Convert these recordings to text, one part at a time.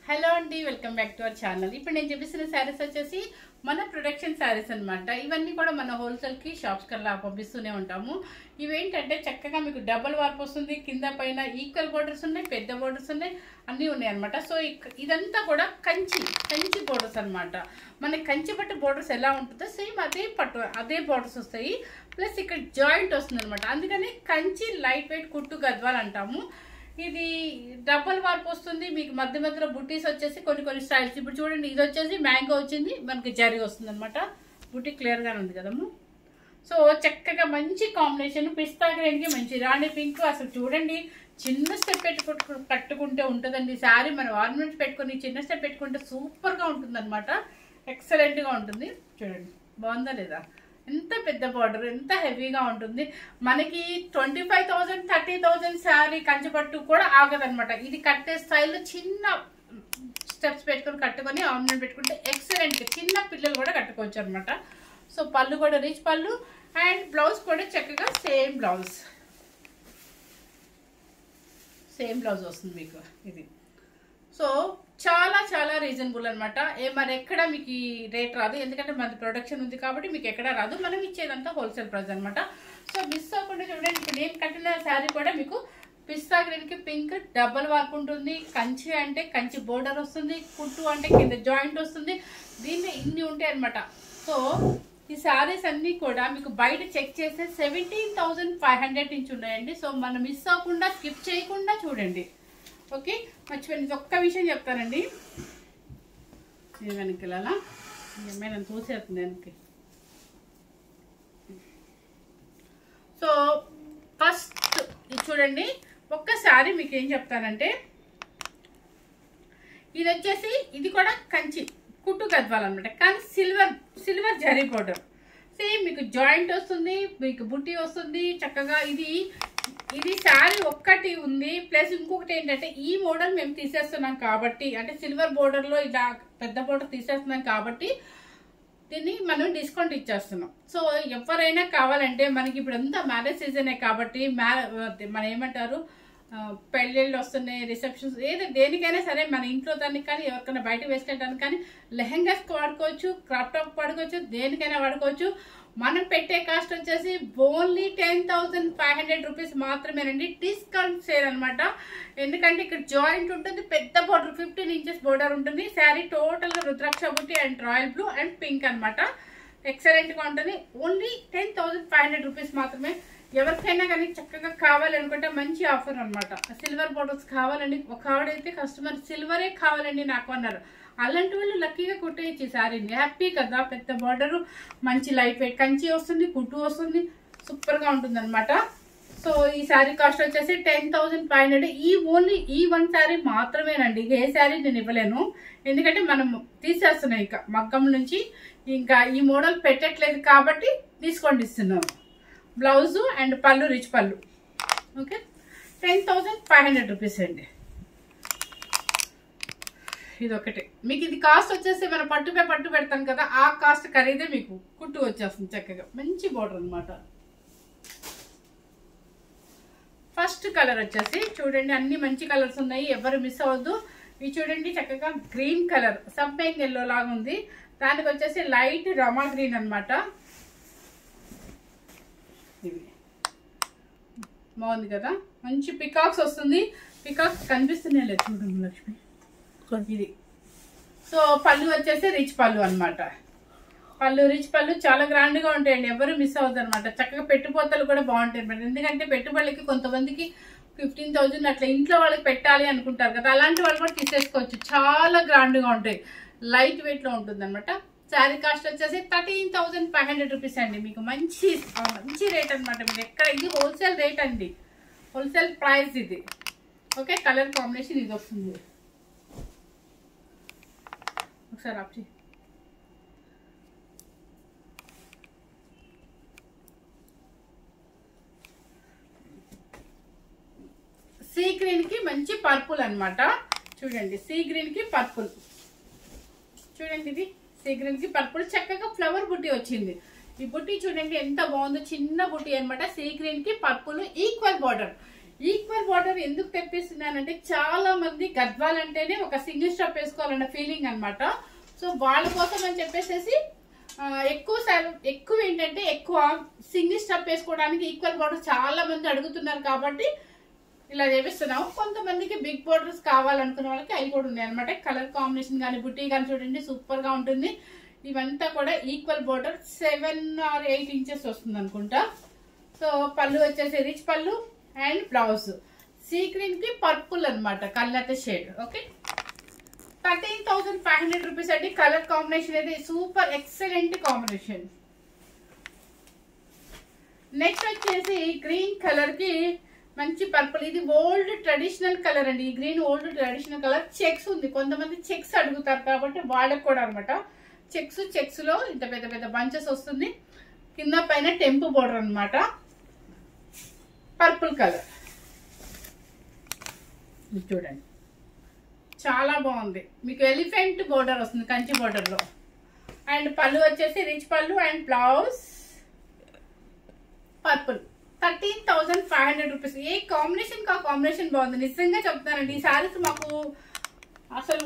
Hello అండి, welcome back to our channel. ఇప్పుడు నేను చూపిస్తున్న శారీస్ వచ్చేసి మన ప్రొడక్షన్ శారీస్ అనమాట. ఇవన్నీ కూడా మన హోల్సేల్కి షాప్స్కి అలా పంపిస్తూనే ఉంటాము. ఇవేంటంటే చక్కగా మీకు డబుల్ వార్ప్ వస్తుంది, కింద పైన ఈక్వల్ బోర్డర్స్ ఉన్నాయి, పెద్ద బోర్డర్స్ ఉన్నాయి, అన్నీ ఉన్నాయి అనమాట. సో ఇదంతా కూడా కంచి బోర్డర్స్ అనమాట. మన కంచి పట్టు బోర్డర్స్ ఎలా ఉంటుందో సేమ్ అదే బోర్డర్స్ వస్తాయి. ప్లస్ ఇక్కడ జాయింట్ వస్తుంది అనమాట. అందుకని కంచి లైట్ వెయిట్ కుట్టు గద్వాల్ అంటాము. ఇది డబల్ వార్ప్ వస్తుంది. మీకు మధ్య మధ్యలో బుట్టీస్ వచ్చేసి కొన్ని స్టైల్స్. ఇప్పుడు చూడండి, ఇది వచ్చేసి మ్యాంగో వచ్చింది, మనకి జరీ వస్తుంది అనమాట. బుట్టి క్లియర్గానే ఉంది కదమ్మా. సో చక్కగా మంచి కాంబినేషన్, పిస్తా గ్రీన్కి మంచి రాణి పింక్. అసలు చూడండి, చిన్న స్టెప్ కట్టుకుంటే ఉంటుందండి శారీ. మనం ఆర్నమెంట్స్ పెట్టుకుని చిన్న స్టెప్ పెట్టుకుంటే సూపర్గా ఉంటుంది అనమాట. ఎక్సలెంట్గా ఉంటుంది. చూడండి బాగుందా లేదా, ఎంత పెద్ద బార్డర్, ఎంత హెవీగా ఉంటుంది. మనకి 25,000 30,000 శారీ కంచిపట్టు కూడా ఆగదనమాట. ఇది కట్టే స్టైల్లో చిన్న స్టెప్స్ కట్టుకొని ఆర్నమెంట్ పెట్టుకుంటే ఎక్సలెంట్గా చిన్న పిల్లలు కూడా కట్టుకోవచ్చు అనమాట. సో పళ్ళు కూడా రిచ్ పళ్ళు, అండ్ బ్లౌజ్ కూడా చక్కగా సేమ్ బ్లౌజ్ వస్తుంది మీకు ఇది. సో చాలా రీజనబుల్ అనమాట. మరి ఎక్కడ మీకు ఈ రేట్ రాదు, ఎందుకంటే మనది ప్రొడక్షన్ ఉంది కాబట్టి మీకు ఎక్కడ రాదు. మనం ఇచ్చేదంతా హోల్సేల్ ప్రైస్ అనమాట. సో మిస్ అవ్వకుండా చూడండి, ఇప్పుడు నేను కట్టిన శారీ కూడా మీకు పిస్తా గ్రీన్కి పింక్ డబల్ వార్ప్ ఉంటుంది. కంచి అంటే కంచి బోర్డర్ వస్తుంది, కుట్టు అంటే కింద జాయింట్ వస్తుంది. దీన్ని ఇన్ని ఉంటాయి అనమాట. సో ఈ శారీస్ అన్నీ కూడా మీకు బయట చెక్ చేస్తే 17,500 నుంచి ఉన్నాయండి. సో మనం మిస్ అవ్వకుండా స్కిప్ చేయకుండా చూడండి. ఓకే, మర్చిపోయింది ఒక్క విషయం చెప్తానండి. వెనక్కి వెళ్ళాలా, ఏమైనా చూసేస్తుంది వెనక్కి. సో ఫస్ట్ ఇది చూడండి, ఒక్కసారి మీకు ఏం చెప్తానంటే, ఇది వచ్చేసి ఇది కూడా కంచి కుట్టు గద్వాలన్నమాట. కానీ సిల్వర్ జరీ బోర్డర్. సేమ్ మీకు జాయింట్ వస్తుంది, మీకు బుట్టి వస్తుంది చక్కగా. ఇది శారీ ఒక్కటి ఉంది. ప్లస్ ఇంకొకటి ఏంటంటే, ఈ మోడల్ మేము తీసేస్తున్నాం కాబట్టి, అంటే సిల్వర్ బోర్డర్లో ఇలా పెద్ద బోర్డర్ తీసేస్తున్నాం కాబట్టి దీన్ని మనం డిస్కౌంట్ ఇచ్చేస్తున్నాం. సో ఎవరైనా కావాలంటే, మనకి ఇప్పుడు అంతా మ్యారేజ్ సీజనే కాబట్టి మన ఏమంటారు, పెళ్ళిళ్ళు వస్తున్నాయి, రిసెప్షన్స్, దేనికైనా సరే మన ఇంట్లో దానికి కానీ ఎవరికైనా బయట వేసుకెళ్ళడానికి కానీ లెహెంగాస్కి వాడుకోవచ్చు, క్రాప్ టాప్ వాడుకోవచ్చు, దేనికైనా వాడుకోవచ్చు. మనం పెట్టే కాస్ట్ వచ్చేసి ఓన్లీ 10,500 రూపీస్ మాత్రమేనండి. డిస్కౌంట్ సేల్ అనమాట. ఎందుకంటే ఇక్కడ జాయింట్ ఉంటుంది, పెద్ద బోర్డర్ 15 ఇంచెస్ బోర్డర్ ఉంటుంది. శారీ టోటల్గా రుద్రాక్ష బుట్టి and royal blue and pink అనమాట. ఎక్సలెంట్గా ఉంటుంది. ఓన్లీ 10,500 రూపీస్ మాత్రమే. ఎవరికైనా కానీ చక్కగా కావాలనుకుంటే మంచి ఆఫర్ అనమాట. సిల్వర్ బోర్డర్స్ కావాలండి. ఒక ఆవిడైతే కస్టమర్ సిల్వరే కావాలండి నాకు అన్నారు. అలాంటి వాళ్ళు లక్కీగా కుట్టేయచ్చు శారీని. హ్యాపీ కదా, పెద్ద బార్డరు, మంచి లైట్ వెయిట్ కంచి వస్తుంది, కుట్టు వస్తుంది, సూపర్గా ఉంటుంది అనమాట. సో ఈ శారీ కాస్ట్ వచ్చేసి 10,500. ఓన్లీ ఈ వన్ శారీ మాత్రమేనండి. ఏ శారీ నేను ఇవ్వలేను, ఎందుకంటే మనం తీసేస్తున్నాం ఇక మగ్గం నుంచి. ఇంకా ఈ మోడల్ పెట్టట్లేదు కాబట్టి డిస్కౌంట్ ఇస్తున్నాము. బ్లౌజు అండ్ పళ్ళు రిచ్ పళ్ళు. ఓకే, 10,500 రూపీస్ అండి. ఇది ఒకటి మీకు. ఇది కాస్ట్ వచ్చేసి మనం పట్టు పెడతాం కదా, ఆ కాస్ట్ ఖరీదే మీకు కుట్టు వచ్చేస్తుంది చక్కగా. మంచి బోర్డర్ అనమాట. ఫస్ట్ కలర్ వచ్చేసి చూడండి, అన్ని మంచి కలర్స్ ఉన్నాయి, ఎవరు మిస్ అవ్వద్దు. ఇవి చూడండి చక్కగా గ్రీన్ కలర్, సంపంగి ఎల్లో లాగా ఉంది. దానికి వచ్చేసి లైట్ రమా గ్రీన్ అనమాట. ఇది బాగుంది కదా, మంచి పికాక్స్ వస్తుంది. పికాక్స్ కనిపిస్తున్నాయి లేదు చూడండి లక్ష్మి. ఇది సో పళ్ళు వచ్చేసి రిచ్ పళ్ళు అనమాట. పళ్ళు రిచ్ పళ్ళు చాలా గ్రాండ్గా ఉంటాయండి, ఎవరు మిస్ అవుతారు అనమాట. చక్కగా పెట్టుబోతలు కూడా బాగుంటాయి అనమాట. ఎందుకంటే పెట్టుబడులకి కొంతమందికి 15,000 అట్లా ఇంట్లో వాళ్ళకి పెట్టాలి అనుకుంటారు కదా, అలాంటి వాళ్ళు కూడా తీసేసుకోవచ్చు. చాలా గ్రాండ్గా ఉంటాయి, లైట్ వెయిట్లో ఉంటుంది అనమాట. శారీ కాస్ట్ వచ్చేసి 13,500 రూపీస్ అండి. మీకు మంచి రేట్ అనమాట. మీరు ఎక్కడ, ఇది హోల్సేల్ రేట్ అండి, హోల్సేల్ ప్రైస్ ఇది. ఓకే, కలర్ కాంబినేషన్ ఇది వస్తుంది. ఒకసారి ఆప్చి సీ గ్రీన్ కి మంచి పర్పుల్ అనమాట. చూడండి సీ గ్రీన్ కి పర్పుల్, చూడండి ఇది సీ గ్రీన్ కి పర్పుల్. చక్కగా ఫ్లవర్ బుట్టి వచ్చింది. ఈ బుట్టి చూడండి ఎంత బాగుందో, చిన్న బుట్టి అనమాట. సీ గ్రీన్ కి purple equal border. Equal border ఎందుకు తెప్పిస్తున్నానంటే చాలా మంది గద్వాల్ అంటేనే ఒక సింగిల్ స్టెప్ వేసుకోవాలన్న ఫీలింగ్ అనమాట. సో వాళ్ళ కోసం అని చెప్పేసి ఎక్కువ ఏంటంటే ఎక్కువ సింగిల్ స్టెప్ వేసుకోవడానికి ఈక్వల్ బార్డర్ చాలా మంది అడుగుతున్నారు కాబట్టి ఇలా చేపిస్తున్నాము. కొంతమందికి బిగ్ బార్డర్స్ కావాలనుకున్న వాళ్ళకి అవి కూడా ఉన్నాయి అనమాట. కలర్ కాంబినేషన్ కానీ బుట్టి కానీ చూడండి సూపర్ గా ఉంటుంది. ఇవంతా కూడా ఈక్వల్ బార్డర్ 7 or 8 ఇంచెస్ వస్తుంది అనుకుంటా. సో పళ్ళు వచ్చేసి రిచ్ పళ్ళు అండ్ బ్లౌజ్ సీ గ్రీన్ కి పర్పుల్ అనమాట, కళ్ళత షేడ్. ఓకే, 13,500 రూపీస్ అండి. కలర్ కాంబినేషన్ అయితే సూపర్ ఎక్సలెంట్ కాంబినేషన్. నెక్స్ట్ వచ్చేసి గ్రీన్ కలర్ కి మంచి పర్పుల్, ఇది ఓల్డ్ ట్రెడిషనల్ కలర్ అండి. ఈ green old traditional colour. Checks ఉంది, కొంతమంది చెక్స్ అడుగుతారు కాబట్టి వాళ్ళకి కూడా అనమాట. చెక్స్ లో ఇంత పెద్ద పెద్ద బంచెస్ వస్తుంది. కింద పైన టెంపు బోర్డర్ అనమాట. పర్పుల్ కలర్ చూడండి చాలా బాగుంది. మీకు ఎలిఫెంట్ బోర్డర్ వస్తుంది కంచి బోర్డర్ లో. అండ్ పళ్ళు వచ్చేసి రిచ్ పళ్ళు and blouse purple. 13,500 rupees. A combination కా కాంబినేషన్ బాగుంది నిజంగా చెప్తానండి. ఈ శారీస్ మాకు అసలు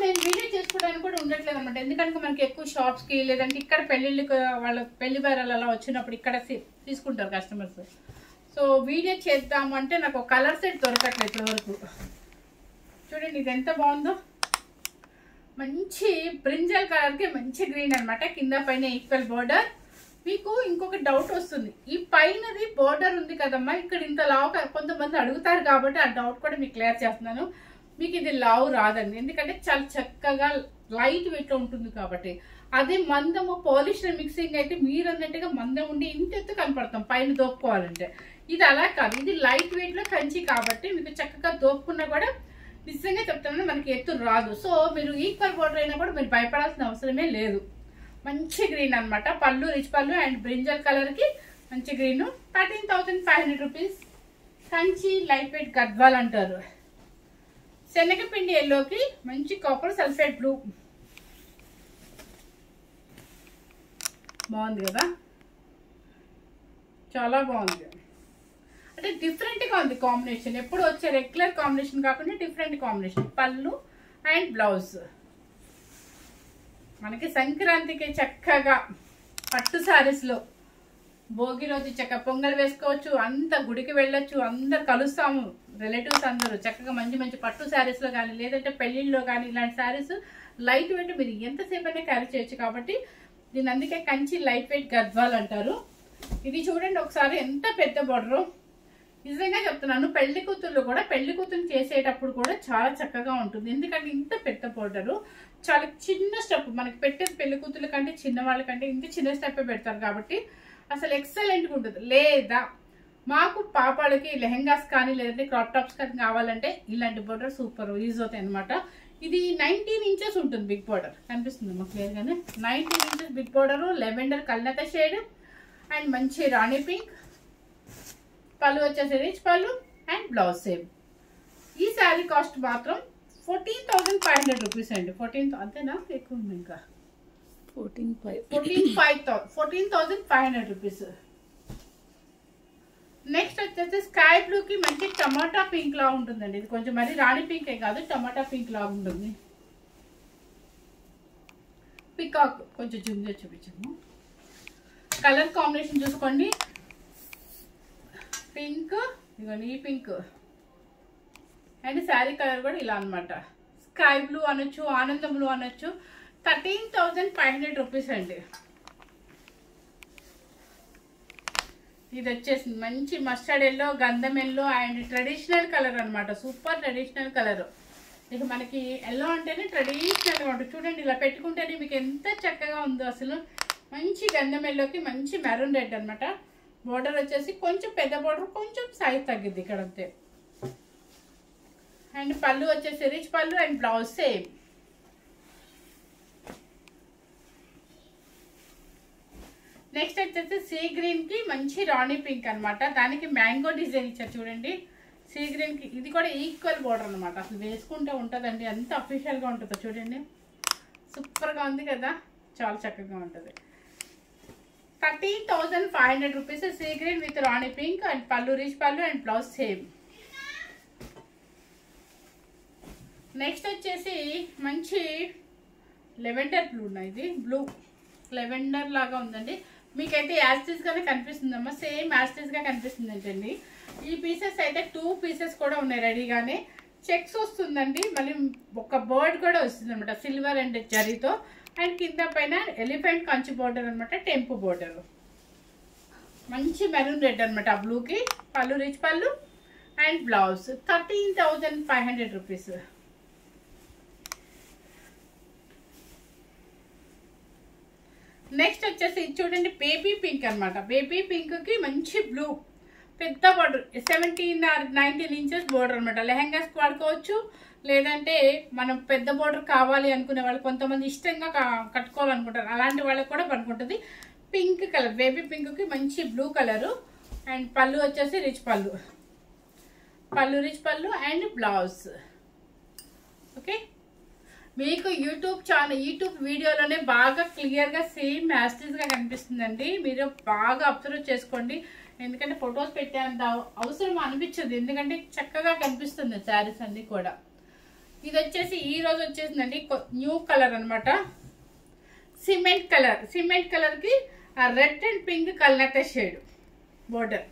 నేను వీడియో చేసుకోవడానికి కూడా ఉండట్లేదు అనమాట. ఎందుకంటే మనకి ఎక్కువ షాప్స్ కి లేదంటే ఇక్కడ పెళ్లిళ్ళకి వాళ్ళ పెళ్లి బేరాలు అలా వచ్చినప్పుడు ఇక్కడ తీసుకుంటారు కస్టమర్స్. సో వీడియో చేద్దాము అంటే నాకు ఒక కలర్ సెట్ దొరకట్లేదు ఇప్పటి వరకు. చూడండి ఇది ఎంత బాగుందో, మంచి బ్రింజల్ కలర్ కి మంచి గ్రీన్ అనమాట. కింద పైన ఈక్వల్ బోర్డర్. మీకు ఇంకొక డౌట్ వస్తుంది, ఈ పైనది బోర్డర్ ఉంది కదమ్మా ఇక్కడ ఇంత లావు, కొంతమంది అడుగుతారు కాబట్టి ఆ డౌట్ కూడా మీకు క్లియర్ చేస్తున్నాను. మీకు ఇది లావు రాదండి, ఎందుకంటే చాలా చక్కగా లైట్ వెయిట్ లో ఉంటుంది కాబట్టి. అదే మందము పాలిష్ మిక్సింగ్ అయితే మీరు అన్నట్టుగా మందం ఉండి ఇంత ఎత్తు కనపడతాం పైన దోపుకోవాలంటే. ఇది అలా కాదు, ఇది లైట్ వెయిట్ లో కంచి కాబట్టి మీకు చక్కగా దోపుకున్నా కూడా నిజంగా చెప్తాను మనకి ఎత్తు రాదు. సో మీరు ఈక్వల్ బోర్డర్ అయినా కూడా మీరు భయపడాల్సిన అవసరమే లేదు. మంచి గ్రీన్ అనమాట. పళ్ళు రిచ్ పళ్ళు అండ్ బ్రింజల్ కలర్ కి మంచి green. 13,500 rupees. Kanchi light weight Gadwal అంటారు. శనగపిండి ఎల్లోకి మంచి కాపర్ సల్ఫేట్ బ్లూ. బాగుంది కదా, చాలా బాగుంది. అంటే డిఫరెంట్ గా ఉంది కాంబినేషన్. ఎప్పుడు వచ్చే రెగ్యులర్ కాంబినేషన్ కాకుండా డిఫరెంట్ కాంబినేషన్. పళ్ళు అండ్ బ్లౌజ్. మనకి సంక్రాంతికి చక్కగా పట్టు సారీస్ లో భోగి రోజు చక్కగా పొంగల్ వేసుకోవచ్చు, అంత గుడికి వెళ్ళొచ్చు, అందరు కలుస్తాము రిలేటివ్స్ అందరూ చక్కగా మంచి మంచి పట్టు శారీస్ లో కానీ లేదంటే పెళ్లిళ్ళలో కానీ ఇలాంటి శారీస్ లైట్ వెయిట్ మీరు ఎంతసేపు అయినా క్యారీ చేయొచ్చు కాబట్టి దీని అందుకే కంచి లైట్ వెయిట్ గద్వాల్ అంటారు. ఇది చూడండి ఒకసారి ఎంత పెద్ద బోర్డరు. నిజంగా చెప్తున్నాను పెళ్లి కూతుర్లు కూడా పెళ్లి కూతురు చేసేటప్పుడు కూడా చాలా చక్కగా ఉంటుంది. ఎందుకంటే ఇంత పెద్ద బోర్డరు, చాలా చిన్న స్టెప్ మనకి పెట్టేది పెళ్లి కూతుర్ల కంటే చిన్న వాళ్ళకంటే ఇంత చిన్న స్టెప్ పెడతారు కాబట్టి అసలు ఎక్సలెంట్ గా ఉంటుంది. లేదా మాకు పాపాలకి లెహెంగాస్ కానీ లేదంటే క్రాప్ టాప్స్ కానీ కావాలంటే ఇలాంటి బోర్డర్ సూపర్ యూజ్ అవుతాయి అనమాట. ఇది 19 ఇంచెస్ ఉంటుంది బిగ్ బోర్డర్. కనిపిస్తుంది మాకు క్లియర్ గానే. 19 ఇంచెస్ బిగ్ బోర్డర్, లెవెండర్ కల్నత షేడ్ అండ్ మంచి రాణి పింక్. పళ్ళు వచ్చేసి రిచ్ పళ్ళు అండ్ బ్లౌజ్ సేమ్. ఈ శారీ కాస్ట్ మాత్రం 14,500 రూపీస్ అండి. 14 అంతేనా, ఎక్కువ ఉంది ఇంకా. 14,500 రూపీస్. నెక్స్ట్ వచ్చేసి స్కై బ్లూ కి మంచి టమాటా పింక్ లా ఉంటుందండి. ఇది కొంచెం మరి రాణి పింక్ కాదు, టమాటా పింక్ లా ఉంటుంది. పికాక్ కొంచెం జూమ్ చేసి చూపించాము. కలర్ కాంబినేషన్ చూసుకోండి. పింక్, ఇదిగోండి ఈ పింక్ అండ్ శారీ కలర్ కూడా ఇలా అనమాట. స్కై బ్లూ అనొచ్చు, ఆనందం బ్లూ అనొచ్చు. 13,500 రూపీస్ అండి. ఇది వచ్చేసి మంచి మస్టర్డ్ ఎల్లో, గంధం ఎల్లో అండ్ ట్రెడిషనల్ కలర్ అనమాట. Super traditional colour. ఇక మనకి ఎల్లో అంటేనే ట్రెడిషనల్ గా ఉంటుంది. చూడండి ఇలా పెట్టుకుంటేనే మీకు ఎంత చక్కగా ఉందో అసలు. మంచి గంధం ఎల్లోకి మంచి మెరూన్ రెడ్ అనమాట. బోర్డర్ వచ్చేసి కొంచెం పెద్ద బోర్డర్, కొంచెం సైజ్ తగ్గిద్ది ఇక్కడ అంతే. అండ్ పళ్ళు వచ్చేసి రిచ్ పళ్ళు అండ్ బ్లౌజ్ సేమ్. నెక్స్ట్ వచ్చేసి సీ గ్రీన్ కి మంచి రాణి పింక్ అనమాట. దానికి మ్యాంగో డిజైన్ ఇచ్చారు చూడండి. సీ గ్రీన్ కి ఇది కూడా ఈక్వల్ బోర్డర్ అనమాట. అసలు వేసుకుంటే ఉంటుందండి, ఎంత అఫీషియల్ గా ఉంటుందో చూడండి. సూపర్ గా ఉంది కదా, చాలా చక్కగా ఉంటుంది. 13,500 rupees. Sea green with Rani pink and pallu rich pallu and blouse same. Next వచ్చేసి మంచి లెవెండర్ బ్లూ ఇది బ్లూ లెవెండర్ లాగా ఉందండి. మీకైతే యాస్టిస్గానే కనిపిస్తుందమ్మా, సేమ్ యాస్టిస్గా కనిపిస్తుంది అంటండి. ఈ పీసెస్ అయితే 2 పీసెస్ కూడా ఉన్నాయి రెడీగానే. చెక్స్ వస్తుందండి, మళ్ళీ ఒక బర్డ్ కూడా వస్తుంది అనమాట సిల్వర్ అండ్ జరీతో. అండ్ కింద పైన ఎలిఫెంట్ కంచి బోర్డర్ అనమాట, టెంపు బోర్డర్. మంచి మెరూన్ రెడ్ అనమాట ఆ బ్లూకి. పళ్ళు రిచ్ పళ్ళు అండ్ బ్లౌజ్. 13,500 rupees. నెక్స్ట్ వచ్చేసి చూడండి బేబీ పింక్ అనమాట. బేబీ పింక్కి మంచి బ్లూ పెద్ద బోర్డర్, 17 or 19 inches బోర్డర్ అనమాట. లెహంగాస్ వాడుకోవచ్చు, లేదంటే మనం పెద్ద బోర్డర్ కావాలి అనుకునే వాళ్ళు, కొంతమంది ఇష్టంగా కట్టుకోవాలనుకుంటారు, అలాంటి వాళ్ళకి కూడా పనుకుంటుంది. పింక్ కలర్, బేబీ పింక్కి మంచి బ్లూ కలరు. అండ్ పళ్ళు వచ్చేసి రిచ్ పళ్ళు, పళ్ళు రిచ్ పళ్ళు అండ్ బ్లౌజ్. ఓకే, మీకు యూట్యూబ్ వీడియోలోనే బాగా క్లియర్గా సేమ్ యాస్టిస్గా కనిపిస్తుందండి. మీరు బాగా అబ్జర్వ్ చేసుకోండి, ఎందుకంటే ఫొటోస్ పెట్టేంత అవసరం అనిపించదు, ఎందుకంటే చక్కగా కనిపిస్తుంది శారీస్ అన్నీ కూడా. ఇది వచ్చేసి ఈ రోజు వచ్చేసిందండి న్యూ కలర్ అనమాట, సిమెంట్ కలర్. సిమెంట్ కలర్కి red and pink colour shade border.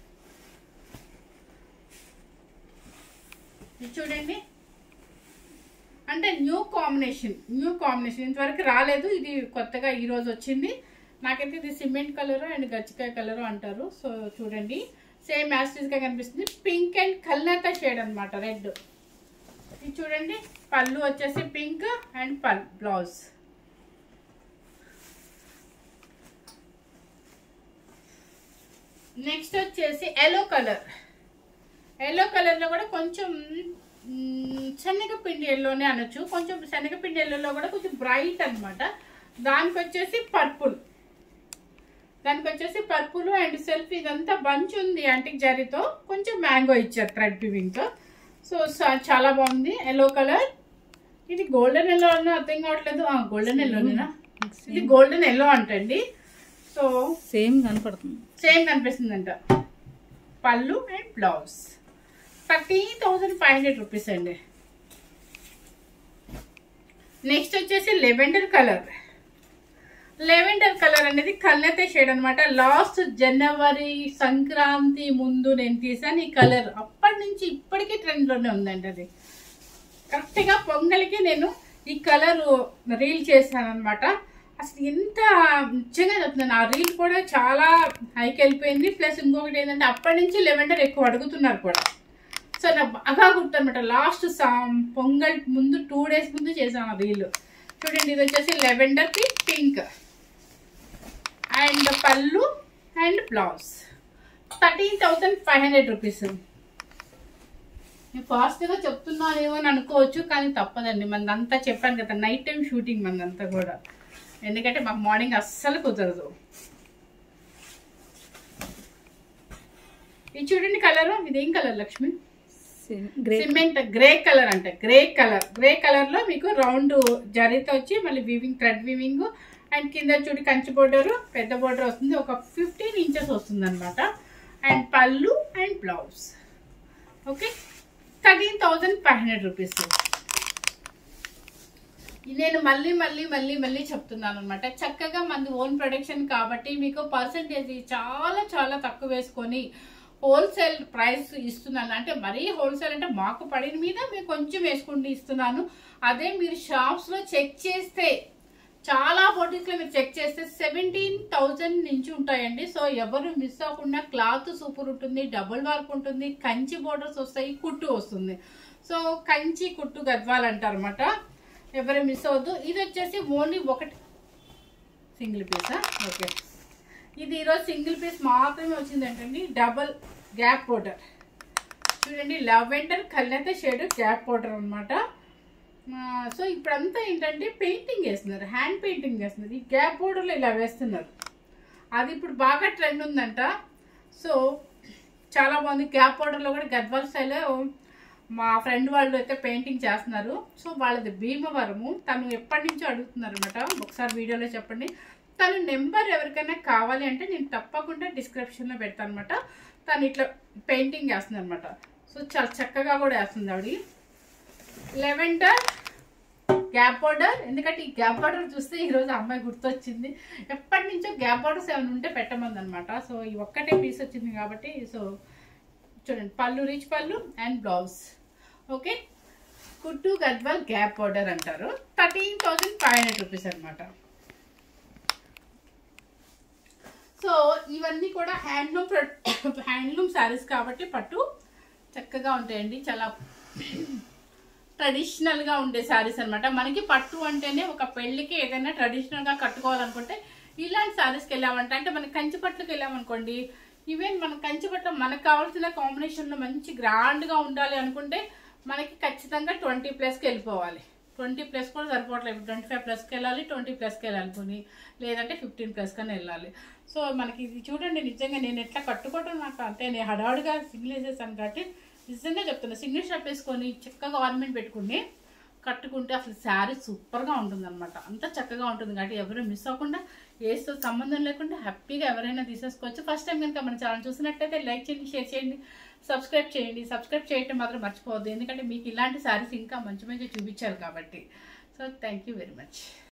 ఇది చూడండి, అంటే న్యూ కాంబినేషన్ ఇంతవరకు రాలేదు, ఇది కొత్తగా ఈరోజు వచ్చింది. నాకైతే ఇది సిమెంట్ కలరు అండ్ గచ్చికాయ కలరు అంటారు. సో చూడండి, సేమ్ యాస్టిస్గా కనిపిస్తుంది. పింక్ అండ్ కల్నేత షేడ్ అనమాట, రెడ్. ఇది చూడండి, పళ్ళు వచ్చేసి పింక్ అండ్ బ్లౌజ్. నెక్స్ట్ వచ్చేసి ఎల్లో కలర్. ఎల్లో కలర్లో కూడా కొంచెం శనగపిండి ఎల్లోనే అనొచ్చు, కొంచెం శనగపిండి ఎల్లోలో కూడా కొంచెం బ్రైట్ అనమాట. దానికి వచ్చేసి పర్పుల్ అండ్ సెల్ఫ్ ఇదంతా బంచ్ ఉంది యాంటిక్ జరీతో, కొంచెం మ్యాంగో ఇచ్చారు థ్రెడ్ వీవింగ్తో. సో చాలా బాగుంది ఎల్లో కలర్. ఇది గోల్డెన్ ఎల్లో అన్న అర్థం కావట్లేదు, గోల్డెన్ ఎల్లోనేనా, ఇది గోల్డెన్ ఎల్లో అంటండి. సో సేమ్ కనిపిస్తుంది అంట. పళ్ళు అండ్ బ్లౌజ్. 13,500 rupees అండి. నెక్స్ట్ వచ్చేసి లెవెండర్ కలర్. లెవెండర్ కలర్ అనేది కల్నేత షేడ్ అనమాట. లాస్ట్ జనవరి సంక్రాంతి ముందు నేను తీసాను ఈ కలర్, అప్పటి నుంచి ఇప్పటికీ ట్రెండ్లోనే ఉందండి. అది కరెక్ట్గా పొంగల్కి నేను ఈ కలర్ రీల్ చేశాను అనమాట. అసలు ఎంత నిజంగా చెప్తున్నాను, ఆ రీల్ కూడా చాలా హైకి వెళ్ళిపోయింది. ప్లస్ ఇంకొకటి ఏంటంటే అప్పటి నుంచి లెవెండర్ ఎక్కువ అడుగుతున్నారు కూడా. సో నాకు బాగా గుర్తనమాట, లాస్ట్ పొంగల్ ముందు 2 days ముందు చేశాను రీల్. చూడండి, ఇది వచ్చేసి లెవెండర్కి పింక్ అండ్ పళ్ళు అండ్ బ్లౌజ్. 13,500 rupees. నేను ఫాస్ట్గా చెప్తున్నానేమో అని అనుకోవచ్చు, కానీ తప్పదండి, మనదంతా చెప్పాను కదా, నైట్ టైం షూటింగ్ మనదంతా కూడా, ఎందుకంటే మాకు మార్నింగ్ అస్సలు కుదరదు. ఇది చూడండి కలరు, ఇదేం colour Lakshmi? Cement grey colour అంట. గ్రే కలర్ లో మీకు రౌండ్ జరీతో వచ్చి మళ్ళీ వీవింగ్, థ్రెడ్ వీవింగ్ అండ్ కింద చూడి కంచి బోర్డర్, పెద్ద బోర్డర్ వస్తుంది, ఒక 15 inches వస్తుంది అనమాట. అండ్ పళ్ళు అండ్ బ్లౌజ్. Okay, 13,500 rupees. నేను మళ్ళీ చెప్తున్నాను అనమాట, చక్కగా మంది ఓన్ ప్రొడక్షన్ కాబట్టి మీకు పర్సంటేజ్ చాలా చాలా తక్కువ వేసుకొని హోల్సేల్ ప్రైస్ ఇస్తున్నాను. అంటే మరీ హోల్సేల్ అంటే మాకు పడిన మీద మేము కొంచెం వేసుకుంటూ ఇస్తున్నాను. అదే మీరు షాప్స్లో చెక్ చేస్తే, చాలా బోటిక్స్లో మీరు చెక్ చేస్తే 17,000 నుంచి ఉంటాయండి. సో ఎవరు మిస్ అవ్వకుండా, క్లాత్ సూపర్ ఉంటుంది, డబుల్ వర్క్ ఉంటుంది, కంచి బోర్డర్స్ వస్తాయి, కుట్టు వస్తుంది. సో కంచి కుట్టు గద్వాల్ అంటారు అనమాట, ఎవరు మిస్ అవ్వద్దు. ఇది వచ్చేసి ఓన్లీ ఒకటి సింగిల్ పీసా? ఓకే, ఇది ఈరోజు సింగిల్ పీస్ మాత్రమే వచ్చింది ఏంటండి, డబల్ గ్యాప్ బోర్డర్. చూడండి, లెవెండర్ కల్నేత షేడ్ గ్యాప్ బోర్డర్ అనమాట. సో ఇప్పుడంతా ఏంటంటే పెయింటింగ్ వేస్తున్నారు, హ్యాండ్ పెయింటింగ్ వేస్తున్నారు, ఈ గ్యాప్ బోర్డర్లో ఇలా వేస్తున్నారు. అది ఇప్పుడు బాగా ట్రెండ్ ఉందంట. సో చాలా బాగుంది. గ్యాప్ బోర్డర్లో కూడా గద్వాల్ స్టైల్ మా ఫ్రెండ్ వాళ్ళు అయితే పెయింటింగ్ చేస్తున్నారు. సో వాళ్ళది భీమవరము, తను ఎప్పటి నుంచో అడుగుతున్నారు అనమాట, ఒకసారి వీడియోలో చెప్పండి. తన నెంబర్ ఎవరికైనా కావాలి అంటే నేను తప్పకుండా డిస్క్రిప్షన్లో పెడతాను అనమాట. తను ఇట్లా పెయింటింగ్ వేస్తుంది అనమాట. సో చాలా చక్కగా కూడా వేస్తుంది ఆవిడ. లెవెండర్ గ్యాప్ బార్డర్, ఎందుకంటే ఈ గ్యాప్ బార్డర్ చూస్తే ఈరోజు అమ్మాయి గుర్తొచ్చింది. ఎప్పటి నుంచో గ్యాప్ బార్డర్స్ ఏమైనా ఉంటే పెట్టమంది అనమాట. సో ఈ ఒక్కటే పీస్ వచ్చింది కాబట్టి. సో చూడండి, పళ్ళు రిచ్ పళ్ళు అండ్ బ్లౌజ్. ఓకే, కుట్టు గద్వాల్ గ్యాప్ బార్డర్ అంటారు. 13,500 రూపీస్ అనమాట. సో ఇవన్నీ కూడా హ్యాండ్లూమ్ శారీస్ కాబట్టి పట్టు చక్కగా ఉంటాయండి. చాలా ట్రెడిషనల్గా ఉండే శారీస్ అనమాట. మనకి పట్టు అంటేనే ఒక పెళ్ళికి ఏదైనా ట్రెడిషనల్గా కట్టుకోవాలనుకుంటే ఇలాంటి శారీస్కి వెళ్ళామంటే, అంటే మనకి కంచి పట్టుకి వెళ్ళామనుకోండి, ఈవెన్ మనం కంచి పట్టు మనకు కావాల్సిన కాంబినేషన్లో మంచి గ్రాండ్గా ఉండాలి అనుకుంటే మనకి ఖచ్చితంగా 20+కి వెళ్ళిపోవాలి. 20+ కూడా సరిపోవట్లేదు. 25+కి వెళ్ళాలి, 20+కి వెళ్ళాలి పోనీ, లేదంటే 15+ కన్నా వెళ్ళాలి. సో మనకి ఇది చూడండి, నిజంగా నేను ఎట్లా కట్టుకోవటం నాకు అంటే నేను హడావుడిగా సింగిల్ వేసేసాను కాబట్టి నిజంగా చెప్తున్నా, సింగిల్ షాప్ వేసుకొని చక్కగా ఆర్నమెంట్ పెట్టుకుని కట్టుకుంటే అసలు శారీ సూపర్గా ఉంటుంది అనమాట. అంత చక్కగా ఉంటుంది కాబట్టి ఎవరు మిస్ అవ్వకుండా, ఏతో సంబంధం లేకుండా హ్యాపీగా ఎవరైనా తీసేసుకోవచ్చు. ఫస్ట్ టైం కనుక మన ఛానల్ చూసినట్లయితే లైక్ చేయండి, షేర్ చేయండి, సబ్స్క్రైబ్ చేయండి. సబ్స్క్రైబ్ చేయటం మాత్రం మర్చిపోవద్దు, ఎందుకంటే మీకు ఇలాంటి శారీస్ ఇంకా మంచి మంచి చూపించారు కాబట్టి. So thank you very much.